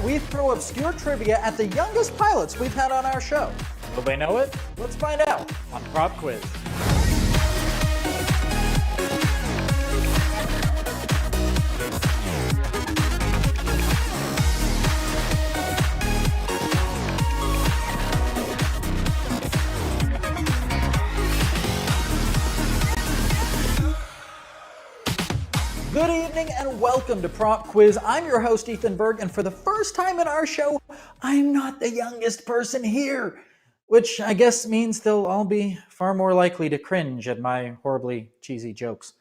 we throw obscure trivia at the youngest pilots we've had on our show. Will they know it? Let's find out on PropQuiz. Good evening and welcome to PropQuiz. I'm your host, Ethan Berg, and for the first time in our show, I'm not the youngest person here, which I guess means they'll all be far more likely to cringe at my horribly cheesy jokes.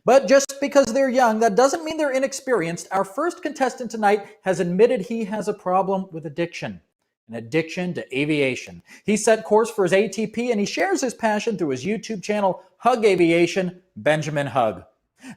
But just because they're young, that doesn't mean they're inexperienced. Our first contestant tonight has admitted he has a problem with addiction. An addiction to aviation. He set course for his ATP and he shares his passion through his YouTube channel, Hug Aviation, Benjamin Hug.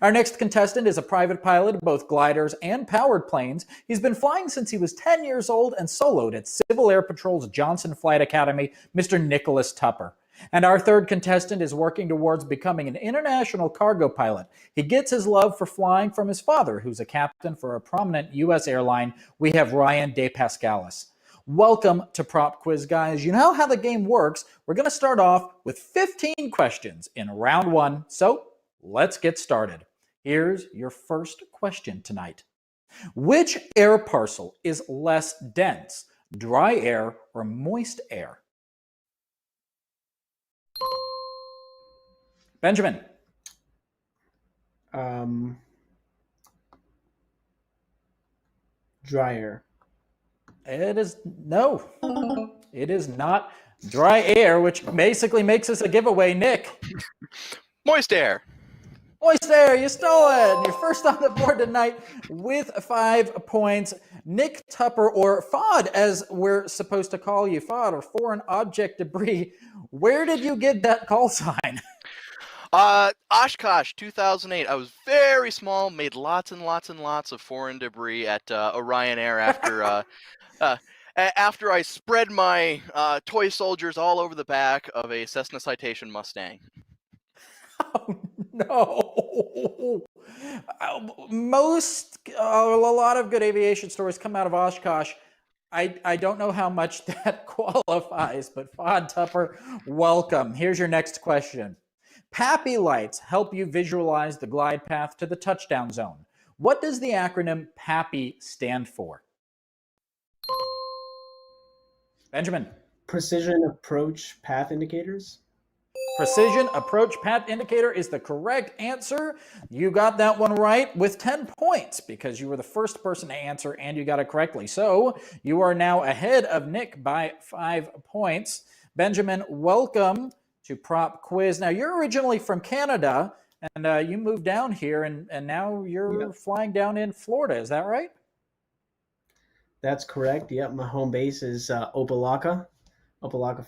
Our next contestant is a private pilot of both gliders and powered planes. He's been flying since he was 10 years old and soloed at Civil Air Patrol's Johnson Flight Academy, Mr. Nicholas Tupper. And our third contestant is working towards becoming an international cargo pilot. He gets his love for flying from his father, who's a captain for a prominent U.S. airline. We have Ryan Depascalis. Welcome to PropQuiz, guys. You know how the game works. We're going to start off with 15 questions in round one. So let's get started. Here's your first question tonight. Which air parcel is less dense, dry air or moist air? Benjamin. Dry air. It is no. It is not dry air, which basically makes us a giveaway. Nick. Moist air. Moist air, you stole it. And you're first on the board tonight with 5 points. Nick Tupper, or FOD, as we're supposed to call you, FOD, or Foreign Object Debris. Where did you get that call sign? Oshkosh, 2008. I was very small, made lots and lots and lots of foreign debris at Orion Air after I spread my toy soldiers all over the back of a Cessna Citation Mustang. Oh, no. A lot of good aviation stories come out of Oshkosh. I don't know how much that qualifies, but FOD Tupper, welcome. Here's your next question. PAPI lights help you visualize the glide path to the touchdown zone. What does the acronym PAPI stand for? Benjamin. Precision Approach Path Indicators. Precision Approach Path Indicator is the correct answer. You got that one right with 10 points because you were the first person to answer and you got it correctly. So you are now ahead of Nick by 5 points. Benjamin, welcome to PropQuiz. Now, you're originally from Canada and you moved down here and now you're flying down in Florida. Is that right? That's correct. Yep, my home base is Opelika,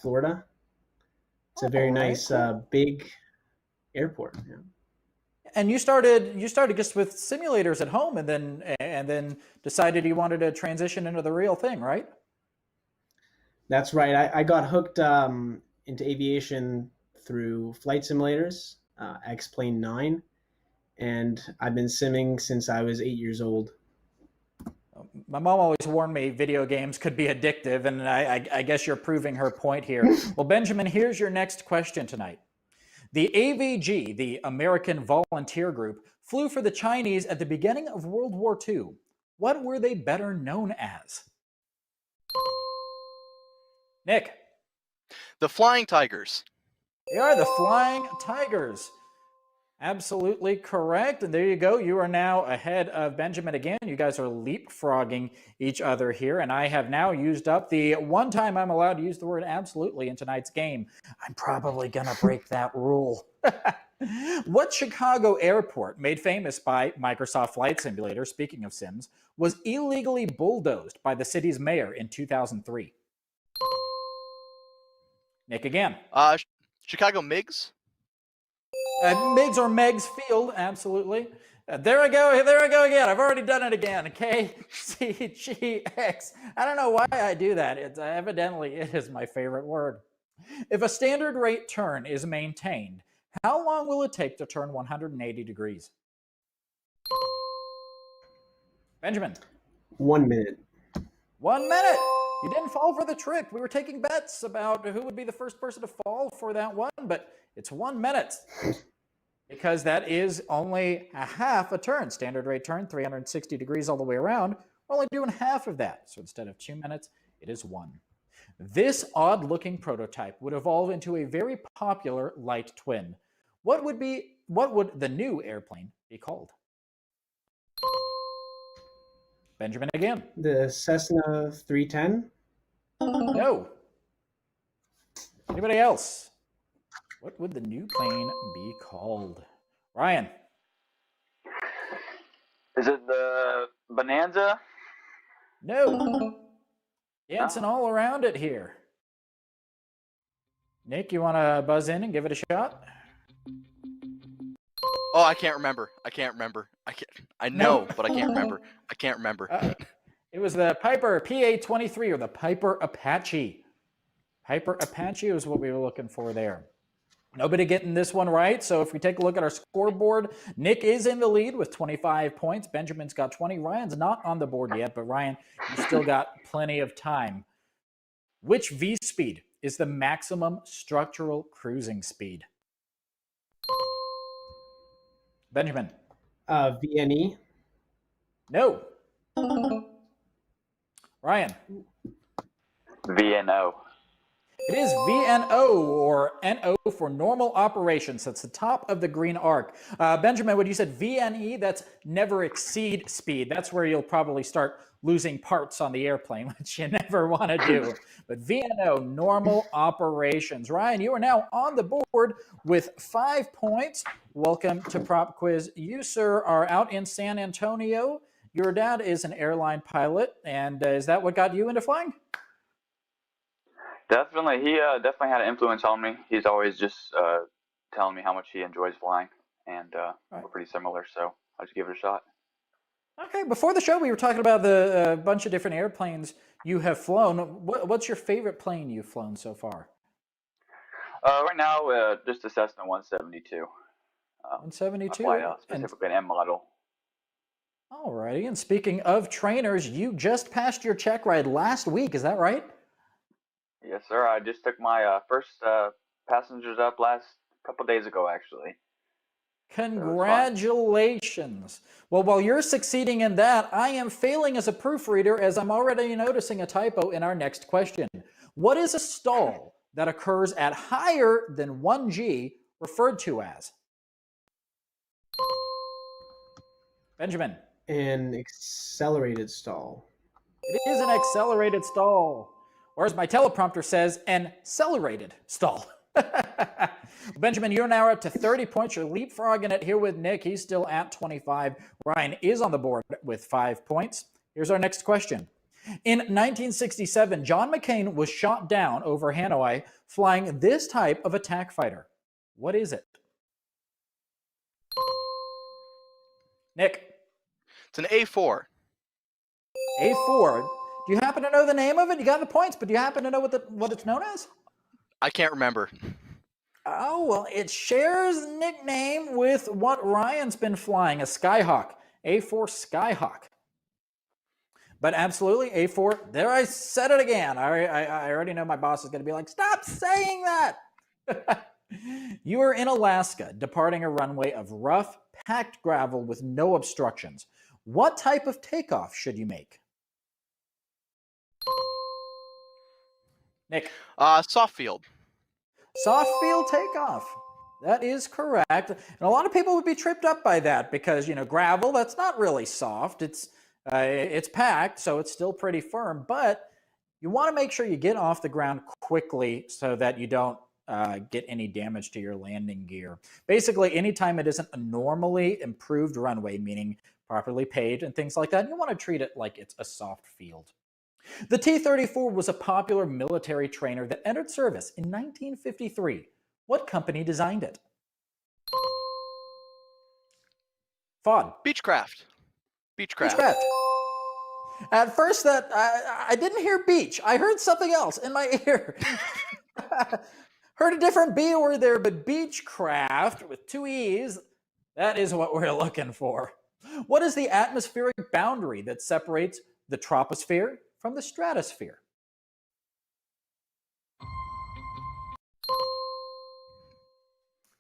Florida. It's a very nice, big airport. Yeah. And you started just with simulators at home, and then decided you wanted to transition into the real thing, right? That's right. I got hooked into aviation through flight simulators, X-Plane 9, and I've been simming since I was 8 years old. My mom always warned me video games could be addictive, and I guess you're proving her point here. Well, Benjamin, here's your next question tonight. The AVG, the American Volunteer Group, flew for the Chinese at the beginning of World War II. What were they better known as? Nick. The Flying Tigers. They are the Flying Tigers. Absolutely correct. And there you go. You are now ahead of Benjamin again. You guys are leapfrogging each other here. And I have now used up the one time I'm allowed to use the word absolutely in tonight's game. I'm probably going to break that rule. What Chicago airport, made famous by Microsoft Flight Simulator, speaking of Sims, was illegally bulldozed by the city's mayor in 2003? Nick again. Chicago MiGs. Migs or Megs Field, absolutely. There I go again. I've already done it again. KCGX. I don't know why I do that. Evidently, it is my favorite word. If a standard rate turn is maintained, how long will it take to turn 180 degrees? Benjamin. 1 minute. 1 minute. You didn't fall for the trick. We were taking bets about who would be the first person to fall for that one, but it's 1 minute. Because that is only a half a turn. Standard rate turn, 360 degrees all the way around. We're only doing half of that. So instead of 2 minutes, it is 1. This odd-looking prototype would evolve into a very popular light twin. What would the new airplane be called? Benjamin again. The Cessna 310? No. Anybody else? What would the new plane be called? Ryan. Is it the Bonanza? No. Dancing all around it here. Nick, you want to buzz in and give it a shot? Oh, I can't remember. I know, but I can't remember. It was the Piper PA-23 or the Piper Apache. Piper Apache was what we were looking for there. Nobody getting this one right. So if we take a look at our scoreboard, Nick is in the lead with 25 points. Benjamin's got 20. Ryan's not on the board yet, but Ryan, you still got plenty of time. Which V-speed is the maximum structural cruising speed? Benjamin. VNE? No. Ryan. VNO. It is VNO, or NO for normal operations. That's the top of the green arc. Benjamin, when you said VNE, that's never exceed speed. That's where you'll probably start losing parts on the airplane, which you never want to do. But VNO, normal operations. Ryan, you are now on the board with 5 points. Welcome to Prop Quiz. You, sir, are out in San Antonio. Your dad is an airline pilot, and is that what got you into flying? Definitely. He definitely had an influence on me. He's always just telling me how much he enjoys flying, and Right. we're pretty similar, so I just give it a shot. Okay, before the show, we were talking about the bunch of different airplanes you have flown. What's your favorite plane you've flown so far? Right now, just a Cessna 172. 172? I fly specifically an M model. Alrighty, and speaking of trainers, you just passed your check ride last week, is that right? Yes, sir. I just took my first passengers up last couple days ago, actually. Congratulations. Well, while you're succeeding in that, I am failing as a proofreader as I'm already noticing a typo in our next question. What is a stall that occurs at higher than 1G referred to as? Benjamin. An accelerated stall. It is an accelerated stall. Or as my teleprompter says, an accelerated stall. Benjamin, you're now up to 30 points. You're leapfrogging it here with Nick. He's still at 25. Ryan is on the board with 5 points. Here's our next question. In 1967, John McCain was shot down over Hanoi flying this type of attack fighter. What is it? Nick. It's an A4. A4. Do you happen to know the name of it? You got the points, but do you happen to know what it's known as? I can't remember. Oh, well, it shares a nickname with what Ryan's been flying, a Skyhawk, A4 Skyhawk. But absolutely, A4, there I said it again. I already know my boss is going to be like, stop saying that. You are in Alaska, departing a runway of rough, packed gravel with no obstructions. What type of takeoff should you make? Nick. Soft field. Soft field takeoff. That is correct. And a lot of people would be tripped up by that because, gravel, that's not really soft. It's packed, so it's still pretty firm. But you want to make sure you get off the ground quickly so that you don't get any damage to your landing gear. Basically, anytime it isn't a normally improved runway, meaning properly paved and things like that, you want to treat it like it's a soft field. The T-34 was a popular military trainer that entered service in 1953. What company designed it? FOD. Beechcraft. At first, I didn't hear beach. I heard something else in my ear. Heard a different B word there, but Beechcraft with 2 E's, that is what we're looking for. What is the atmospheric boundary that separates the troposphere from the Stratosphere?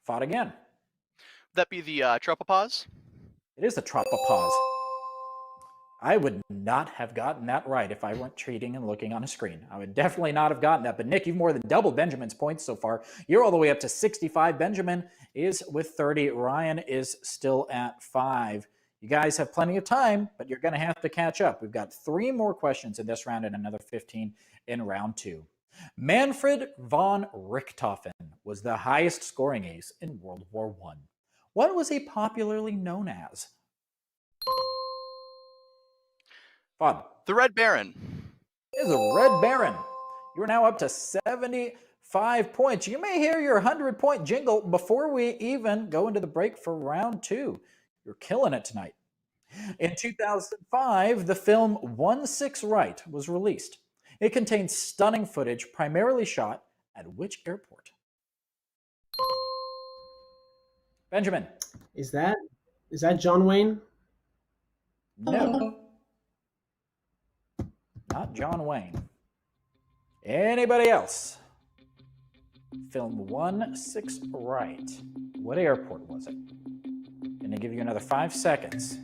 FOD again. Would that be the Tropopause? It is the Tropopause. I would not have gotten that right if I weren't cheating and looking on a screen. I would definitely not have gotten that. But Nick, you've more than doubled Benjamin's points so far. You're all the way up to 65. Benjamin is with 30. Ryan is still at 5. You guys have plenty of time, but you're going to have to catch up. We've got 3 more questions in this round and another 15 in round 2. Manfred von Richthofen was the highest scoring ace in World War I. What was he popularly known as? FOD. The Red Baron. It is the Red Baron. You're now up to 75 points. You may hear your 100-point jingle before we even go into the break for round 2. You're killing it tonight. In 2005, the film 1-6 Right was released. It contains stunning footage primarily shot at which airport? Benjamin. Is that John Wayne? No. Not John Wayne. Anybody else? Film 1-6 Right. What airport was it? Gonna give you another 5 seconds.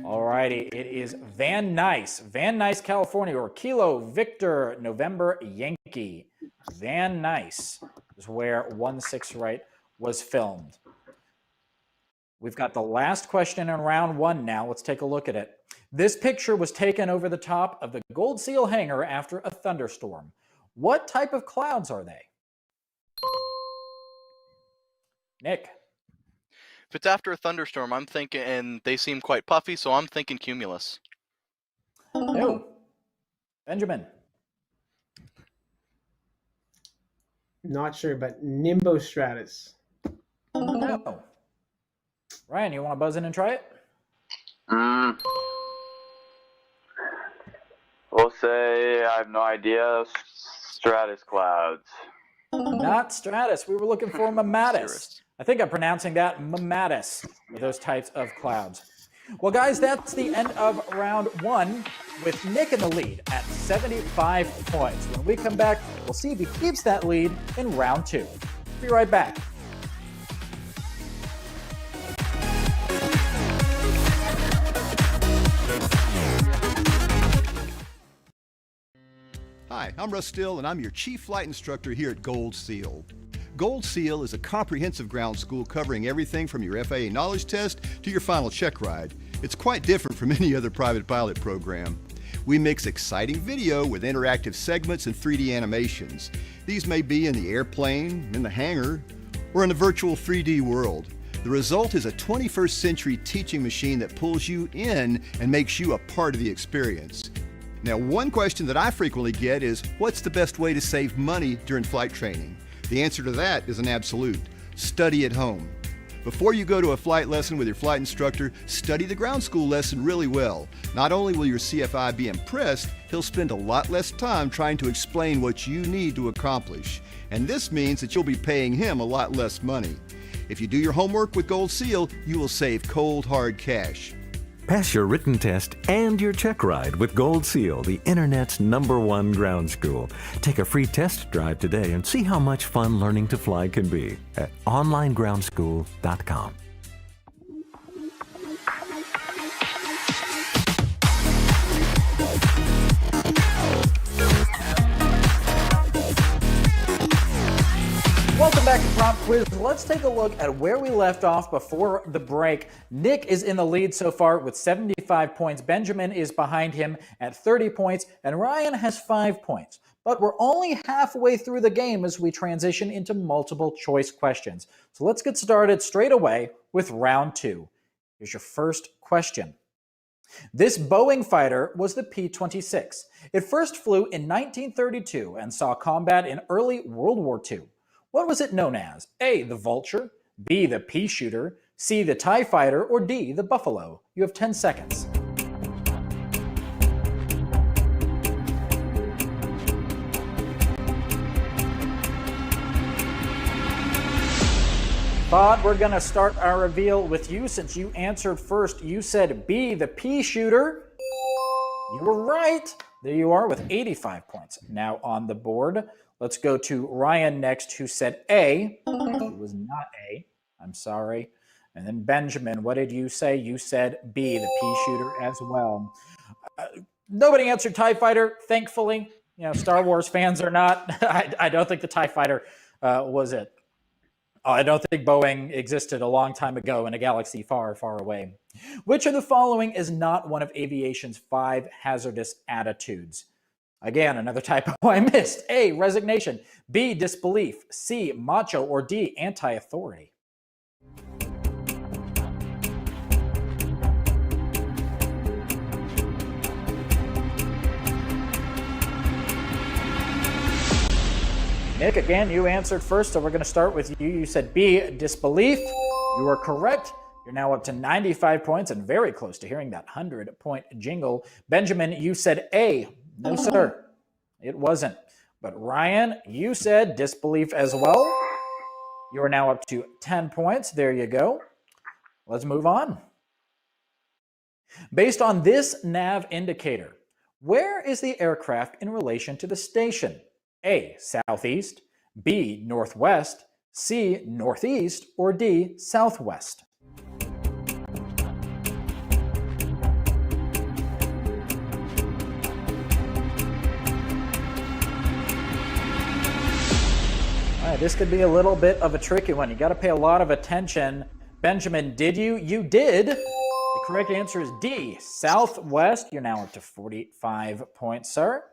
Alrighty, it is Van Nuys, California, or Kilo Victor November Yankee. Van Nuys is where 1-6 Right was filmed. We've got the last question in round 1 now. Let's take a look at it. This picture was taken over the top of the Gold Seal hangar after a thunderstorm. What type of clouds are they? Nick. If it's after a thunderstorm, I'm thinking, and they seem quite puffy, so I'm thinking cumulus. No. Benjamin. Not sure, but nimbostratus. No. Ryan, you want to buzz in and try it? We'll say I have no idea. Stratus clouds. Not stratus. We were looking for mammatus. I think I'm pronouncing that mammatus, those types of clouds. Well, guys, that's the end of round 1 with Nick in the lead at 75 points. When we come back, we'll see if he keeps that lead in round 2. Be right back. Hi, I'm Russ Still, and I'm your Chief Flight Instructor here at Gold Seal. Gold Seal is a comprehensive ground school covering everything from your FAA knowledge test to your final check ride. It's quite different from any other private pilot program. We mix exciting video with interactive segments and 3D animations. These may be in the airplane, in the hangar, or in a virtual 3D world. The result is a 21st century teaching machine that pulls you in and makes you a part of the experience. Now, one question that I frequently get is, what's the best way to save money during flight training? The answer to that is an absolute. Study at home. Before you go to a flight lesson with your flight instructor, study the ground school lesson really well. Not only will your CFI be impressed, he'll spend a lot less time trying to explain what you need to accomplish. And this means that you'll be paying him a lot less money. If you do your homework with Gold Seal, you will save cold, hard cash. Pass your written test and your check ride with Gold Seal, the Internet's #1 ground school. Take a free test drive today and see how much fun learning to fly can be at onlinegroundschool.com. Welcome back to PropQuiz. Let's take a look at where we left off before the break. Nick is in the lead so far with 75 points. Benjamin is behind him at 30 points, and Ryan has 5 points. But we're only halfway through the game as we transition into multiple choice questions. So let's get started straight away with round 2. Here's your first question. This Boeing fighter was the P-26. It first flew in 1932 and saw combat in early World War II. What was it known as? A, the Vulture, B, the Pea Shooter, C, the TIE Fighter, or D, the Buffalo? You have 10 seconds. FOD, we're going to start our reveal with you since you answered first. You said B, the pea shooter. You were right. There you are with 85 points now on the board. Let's go to Ryan next, who said A. It was not A. I'm sorry. And then Benjamin, what did you say? You said B, the pea shooter as well. Nobody answered TIE Fighter, thankfully. You know, Star Wars fans are not. I don't think the TIE Fighter was it. I don't think Boeing existed a long time ago in a galaxy far, far away. Which of the following is not one of aviation's 5 hazardous attitudes? Again, another typo I missed. A, resignation. B, disbelief. C, macho. Or D, anti-authority. Nick, again, you answered first, so we're going to start with you. You said B, disbelief. You are correct. You're now up to 95 points and very close to hearing that 100-point jingle. Benjamin, you said A. No, sir. It wasn't. But Ryan, you said disbelief as well. You are now up to 10 points. There you go. Let's move on. Based on this nav indicator, where is the aircraft in relation to the station? A, southeast, B, northwest, C, northeast, or D, southwest? All right, this could be a little bit of a tricky one. You got to pay a lot of attention. Benjamin, did you? You did. The correct answer is D, southwest. You're now up to 45 points, sir.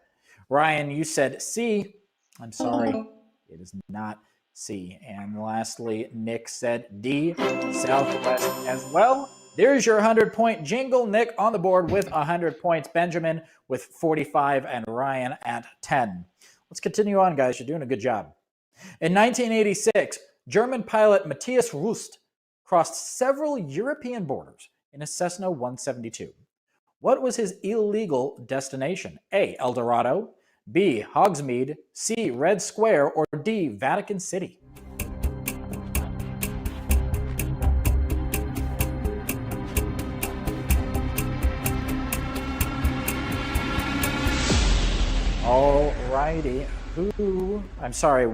Ryan, you said C. I'm sorry, it is not C. And lastly, Nick said D, southwest as well. There's your 100-point jingle. Nick on the board with 100 points. Benjamin with 45 and Ryan at 10. Let's continue on, guys. You're doing a good job. In 1986, German pilot Matthias Rust crossed several European borders in a Cessna 172. What was his illegal destination? A, El Dorado, B, Hogsmeade, C, Red Square, or D, Vatican City? All righty.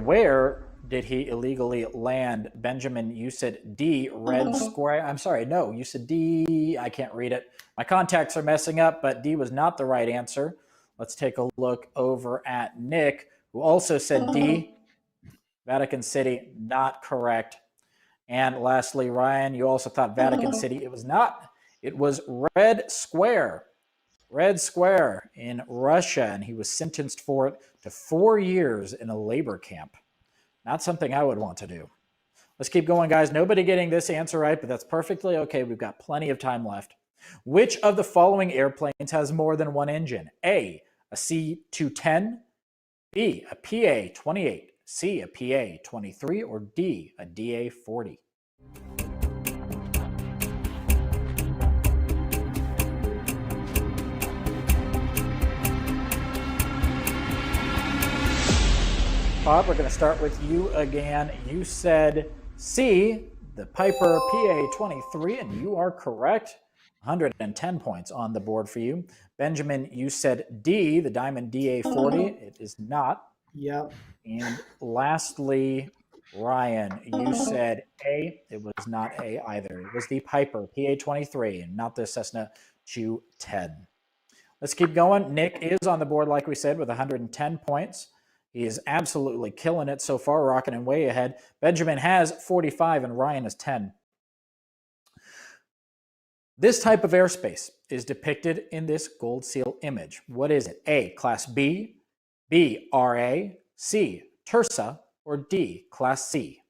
Where did he illegally land? Benjamin, you said D, Red Square. I'm sorry, no, you said D. I can't read it. My contacts are messing up, but D was not the right answer. Let's take a look over at Nick, who also said D, Vatican City, not correct. And lastly, Ryan, you also thought Vatican City. It was not. It was Red Square. Red Square in Russia, and he was sentenced for it to 4 years in a labor camp. Not something I would want to do. Let's keep going, guys. Nobody getting this answer right, but that's perfectly okay. We've got plenty of time left. Which of the following airplanes has more than one engine? A, a C-210, B, a PA-28, C, a PA-23, or D, a DA-40? Bob, we're going to start with you again. You said C, the Piper PA-23, and you are correct. 110 points on the board for you. Benjamin, you said D, the Diamond DA-40. It is not. Yep. And lastly, Ryan, you said A. It was not A either. It was the Piper PA-23 and not the Cessna 210. Let's keep going. Nick is on the board, like we said, with 110 points. He is absolutely killing it so far, rocking and way ahead. Benjamin has 45 and Ryan has 10. This type of airspace is depicted in this gold seal image. What is it? A, Class B, B, RA, C, Tersa, or D, Class C?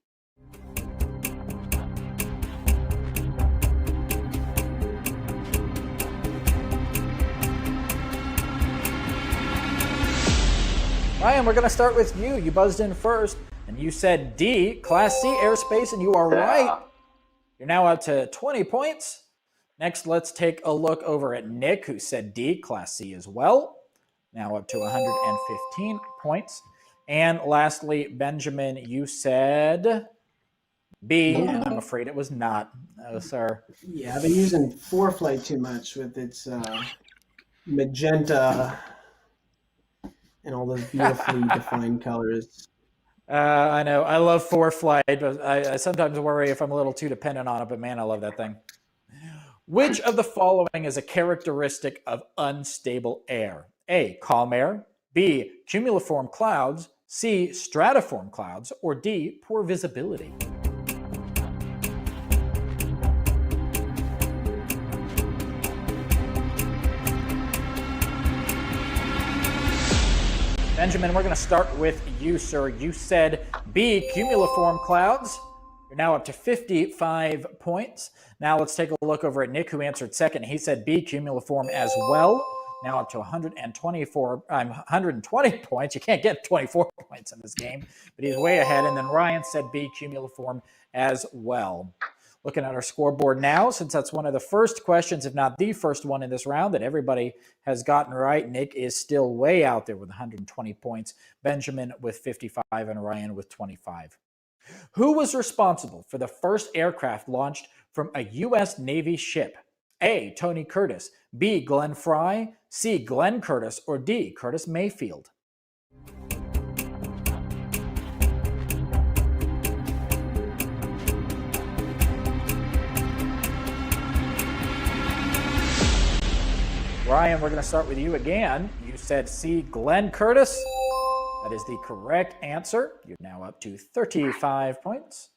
Ryan, we're going to start with you. You buzzed in first, and you said D, Class C airspace, and you are right. You're now up to 20 points. Next, let's take a look over at Nick, who said D, Class C as well. Now up to 115 points. And lastly, Benjamin, you said B, and I'm I'm afraid it was not. No, sir. Yeah, I've been using ForeFlight too much with its magenta and all those beautifully defined colors. I know. I love ForeFlight, but I sometimes worry if I'm a little too dependent on it, but man, I love that thing. Which of the following is a characteristic of unstable air? A, calm air, B, cumuliform clouds, C, stratiform clouds, or D, poor visibility? Benjamin, we're going to start with you, sir. You said B, cumuliform clouds. You're now up to 55 points. Now let's take a look over at Nick, who answered second. He said B, cumuliform as well. Now up to 120 points. You can't get 24 points in this game, but he's way ahead. And then Ryan said B, cumuliform as well. Looking at our scoreboard now, since that's one of the first questions, if not the first one in this round that everybody has gotten right, Nick is still way out there with 120 points, Benjamin with 55, and Ryan with 25. Who was responsible for the first aircraft launched from a U.S. Navy ship? A, Tony Curtis, B, Glenn Fry, C, Glenn Curtis, or D, Curtis Mayfield? Ryan, we're going to start with you again. You said C, Glenn Curtis. That is the correct answer. You're now up to 35 points.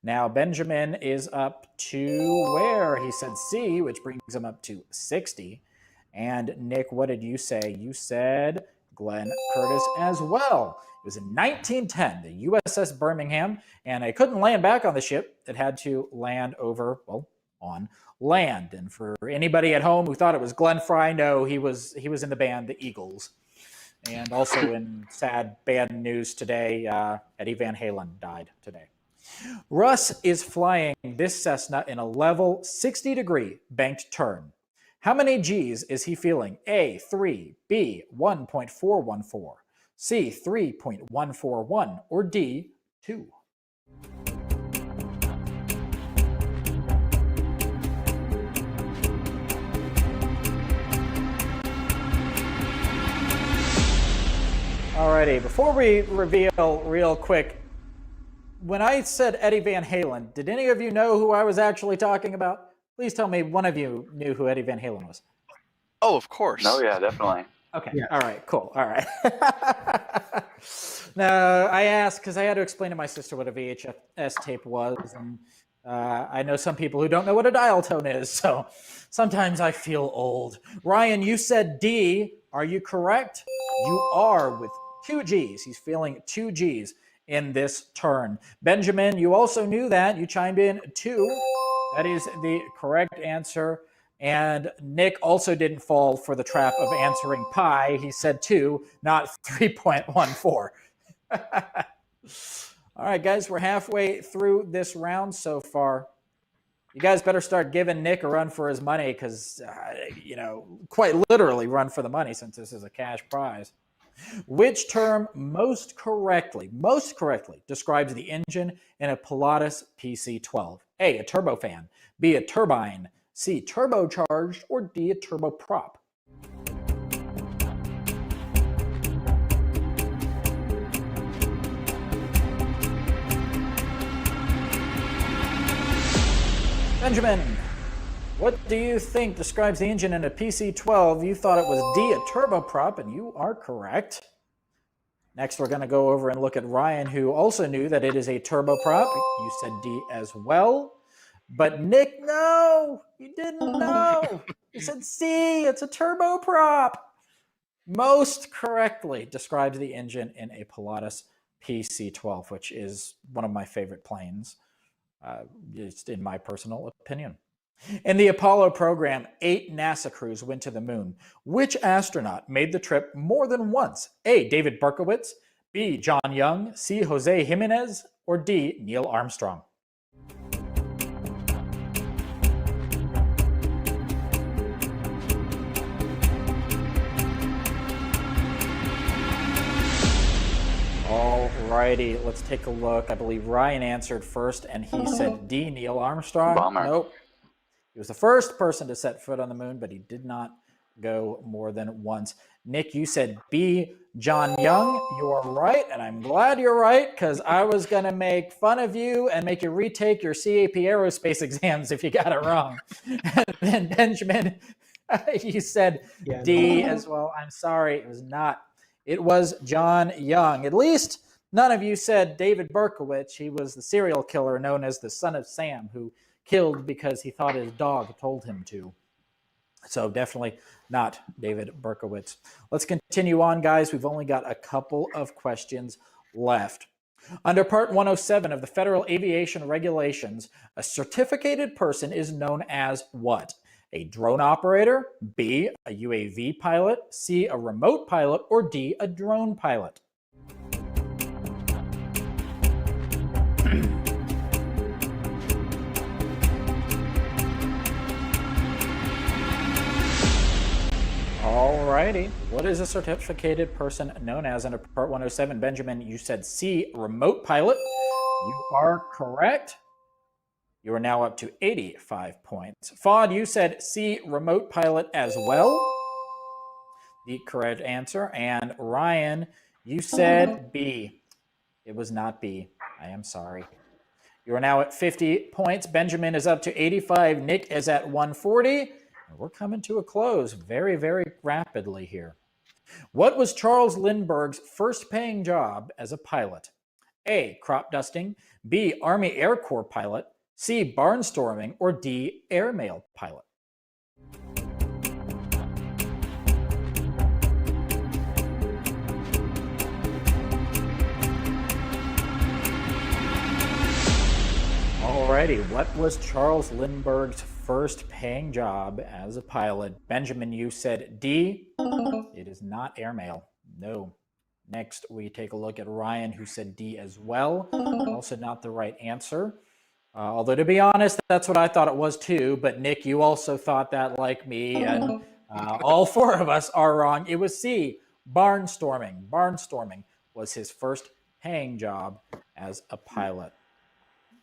Now Benjamin is up to where? He said C, which brings him up to 60. And Nick, what did you say? You said Glenn Curtis as well. It was in 1910, the USS Birmingham, and it couldn't land back on the ship. It had to land over, well, on land. And for anybody at home who thought it was Glenn Fry, no, he was in the band The Eagles. And also in sad, bad news today, Eddie Van Halen died today. Russ is flying this Cessna in a level 60-degree banked turn. How many G's is he feeling? A, 3, B, 1.414, C, 3.141, or D, 2? Alrighty, before we reveal real quick, when I said Eddie Van Halen, did any of you know who I was actually talking about? Please tell me one of you knew who Eddie Van Halen was. Oh, of course. Oh, yeah, definitely. Okay, Yeah. all right, cool, all right. Now, I asked because I had to explain to my sister what a VHS tape was, and I know some people who don't know what a dial tone is, so sometimes I feel old. Ryan, you said D. Are you correct? You are with 2 G's. He's feeling 2 G's in this turn. Benjamin, you also knew that. You chimed in 2. That is the correct answer. And Nick also didn't fall for the trap of answering pi. He said 2, not 3.14. All right, guys, we're halfway through this round so far. You guys better start giving Nick a run for his money because, quite literally run for the money since this is a cash prize. Which term most correctly describes the engine in a Pilatus PC-12? A, a turbofan, B, a turbine, C, turbocharged, or D, a turboprop? Benjamin, what do you think describes the engine in a PC-12? You thought it was D, a turboprop, and you are correct. Next, we're going to go over and look at Ryan, who also knew that it is a turboprop. You said D as well. But Nick, no, you didn't know. You said C, it's a turboprop. Most correctly describes the engine in a Pilatus PC-12, which is one of my favorite planes. Just in my personal opinion. In the Apollo program, 8 NASA crews went to the moon. Which astronaut made the trip more than once? A, David Berkowitz, B, John Young, C, Jose Jimenez, or D, Neil Armstrong? All righty, let's take a look. I believe Ryan answered first, and he said D, Neil Armstrong. Bummer. Nope. He was the first person to set foot on the moon, but he did not go more than once. Nick, you said B, John Young. You are right, and I'm glad you're right, because I was going to make fun of you and make you retake your CAP aerospace exams if you got it wrong. And then Benjamin, you said D as well. I'm sorry, it was not. It was John Young. At least none of you said David Berkowitz. He was the serial killer known as the Son of Sam, who killed because he thought his dog told him to. So definitely not David Berkowitz. Let's continue on, guys. We've only got a couple of questions left. Under Part 107 of the Federal Aviation Regulations, a certificated person is known as what? A drone operator, B, a UAV pilot, C, a remote pilot, or D, a drone pilot? Alrighty. What is a certificated person known as under Part 107? Benjamin, you said C, remote pilot. You are correct. You are now up to 85 points. FOD, you said C, remote pilot as well. The correct answer. And Ryan, you said B. It was not B. I am sorry. You are now at 50 points. Benjamin is up to 85. Nick is at 140. And we're coming to a close very, very rapidly here. What was Charles Lindbergh's first paying job as a pilot? A, crop dusting, B, Army Air Corps pilot, C, barnstorming, or D, airmail pilot? Alrighty, what was Charles Lindbergh's first paying job as a pilot? Benjamin, you said D. It is not airmail. No. Next, we take a look at Ryan, who said D as well. Also not the right answer. Although, to be honest, that's what I thought it was too. But Nick, you also thought that like me, and all four of us are wrong. It was C, barnstorming. Barnstorming was his first paying job as a pilot.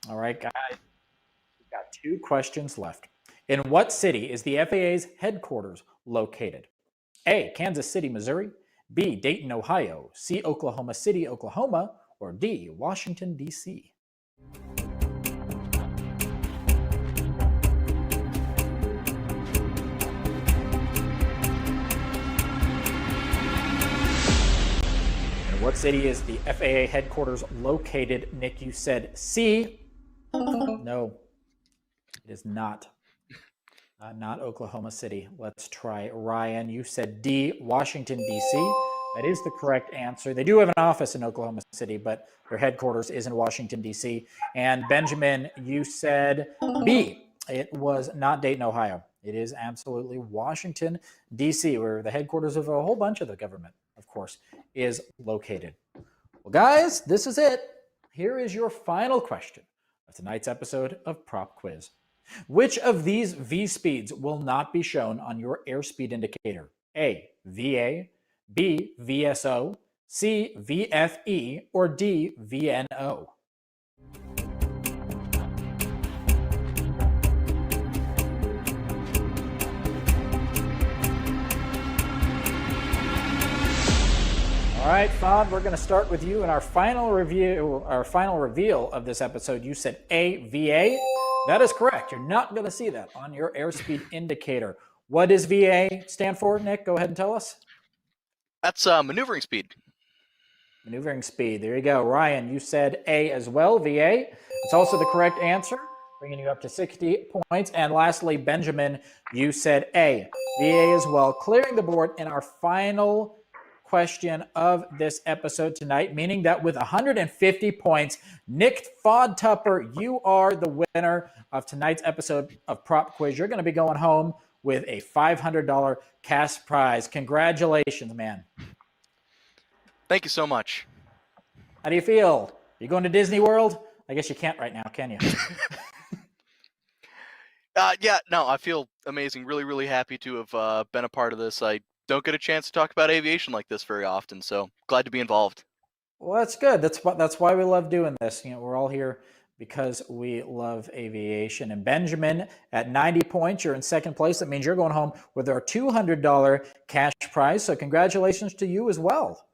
All right, guys, we've got 2 questions left. In what city is the FAA's headquarters located? A, Kansas City, Missouri, B, Dayton, Ohio, C, Oklahoma City, Oklahoma, or D, Washington, D.C.? In what city is the FAA headquarters located? Nick, you said C. No, it is not. Not Oklahoma City. Let's try Ryan. You said D, Washington, D.C. That is the correct answer. They do have an office in Oklahoma City, but their headquarters is in Washington, D.C. And Benjamin, you said B. It was not Dayton, Ohio. It is absolutely Washington, D.C., where the headquarters of a whole bunch of the government, of course, is located. Well, guys, this is it. Here is your final question of tonight's episode of Prop Quiz. Which of these V-speeds will not be shown on your airspeed indicator? A, VA, B, VSO, C, VFE, or D, VNO? All right, FOD, we're going to start with you in our final reveal of this episode. You said A, VA. That is correct. You're not going to see that on your airspeed indicator. What does VA stand for, Nick? Go ahead and tell us. That's maneuvering speed. Maneuvering speed. There you go. Ryan, you said A as well, VA. It's also the correct answer, bringing you up to 60 points. And lastly, Benjamin, you said A, VA as well, clearing the board in our final question of this episode tonight, meaning that with 150 points, Nick FOD Tupper, you are the winner of tonight's episode of Prop Quiz. You're going to be going home with a $500 cash prize. Congratulations, man. Thank you so much. How do you feel? You going to Disney World? I guess you can't right now, can you? Yeah, no, I feel amazing. Really, really happy to have been a part of this. I don't get a chance to talk about aviation like this very often, so glad to be involved. Well, that's good. That's why we love doing this. We're all here because we love aviation. And Benjamin, at 90 points, you're in second place. That means you're going home with our $200 cash prize. So congratulations to you as well.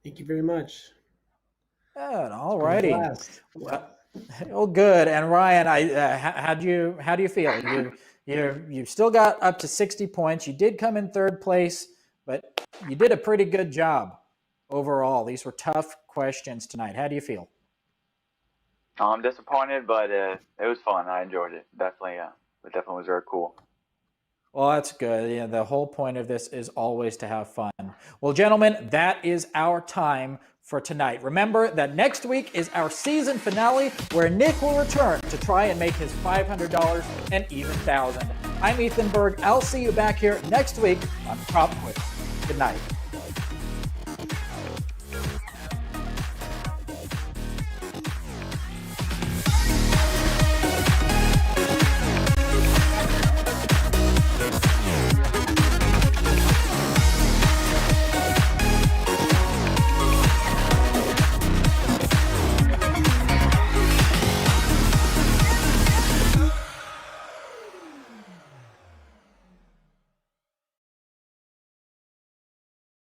Thank you very much. Good. All righty. Well, Oh, good. And Ryan, how do you feel? You've still got up to 60 points. You did come in third place, but you did a pretty good job overall. These were tough questions tonight. How do you feel? I'm disappointed, but it was fun. I enjoyed it. Definitely, it definitely was very cool. Well, that's good. The whole point of this is always to have fun. Well, gentlemen, that is our time for tonight. Remember that next week is our season finale where Nick will return to try and make his $500 and even 1,000. I'm Ethan Berg. I'll see you back here next week on PropQuiz. Good night.